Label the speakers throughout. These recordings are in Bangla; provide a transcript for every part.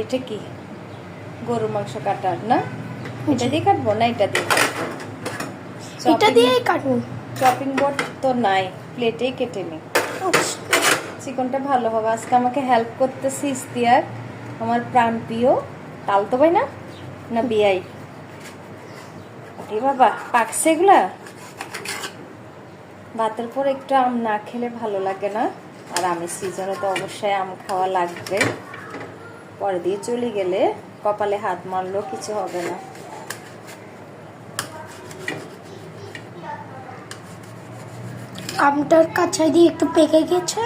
Speaker 1: এটা কি গরুর মাংস কাটার না? এটা দিয়ে কাটবো না এটা দিয়ে কাটবো?
Speaker 2: এটা দিয়েই কাটুন।
Speaker 1: চপিং বোর্ড তো নাই, প্লেটেই কেটে নি। চিকনটা ভালো হবে। আজকে আমাকে হেল্প করতেছে ইস্তিয়ার, আমার প্রাণ প্রিয়। তালতো ভাই না না বিয়াই? বাবা পাকছে এগুলা। ভাতের পর একটু আম না খেলে ভালো লাগে না, আর আমের সিজনে তো অবশ্যই আম খাওয়া লাগবে। পরে দিয়ে চলে গেলে কপালে হাত মারলেও কিছু হবে না।
Speaker 2: আমটার কাঁচা দিয়ে একটু পেকে গেছে।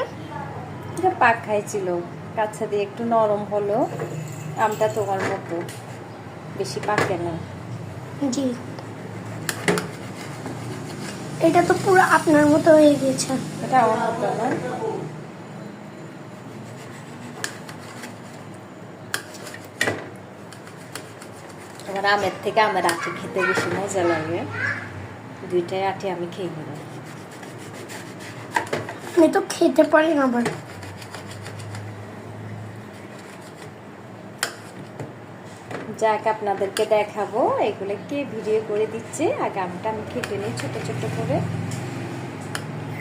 Speaker 1: এটা পাক খাইছিল, কাঁচা দিয়ে একটু নরম হলো। আমটা তোমার মতো বেশি পাকে না।
Speaker 2: জি, এটা তো পুরো আপনার মতো হয়ে গেছে।
Speaker 1: এটা আমার মতো না। আমার আমের থেকে আমের আটি খেতে বেশি মজা লাগে। দুইটাই আটি আমি খেয়ে নেব।
Speaker 2: আমি তো খেতে পারি না আবার।
Speaker 1: যাক আপনাদেরকে দেখাবো এগুলো কে ভিডিও করে দিচ্ছে। আগে আমটা আমি কেটে নিই ছোট ছোট করে।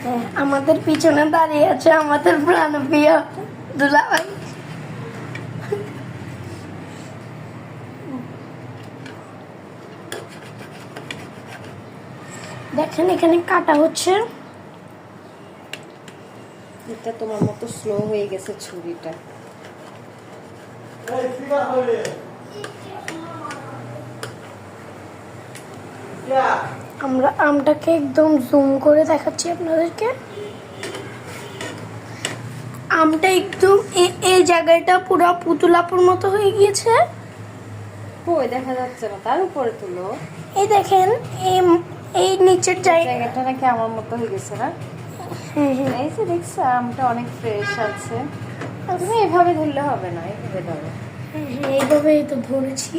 Speaker 2: হ্যাঁ, আমাদের পিছনে দাঁড়িয়ে আছে আমাদের প্রাণপ্রিয় দুলাভাই। দেখেন এখানে কাটা হচ্ছে।
Speaker 1: এটা তোমার মতো স্লো হয়ে গেছে ছুরিটা।
Speaker 2: আমরা আমটাকে একদম জুম করে দেখাচ্ছি আপনাদেরকে। আমটা একদম এই জায়গাটা পুরো পুতুলাপুর মতো হয়ে গিয়েছে।
Speaker 1: কই দেখা যাচ্ছে না, তার উপরে তুলো।
Speaker 2: এই দেখেন এই নিচের
Speaker 1: জায়গাটা নাকি আমার মতো হয়ে গেছে না?
Speaker 2: হ্যাঁ হ্যাঁ,
Speaker 1: এই যে দেখছো আমটা অনেক ফ্রেশ আছে। তুমি এভাবে ধরলে হবে না, এইভাবে ধরো।
Speaker 2: এইভাবেই তো ধরেছি।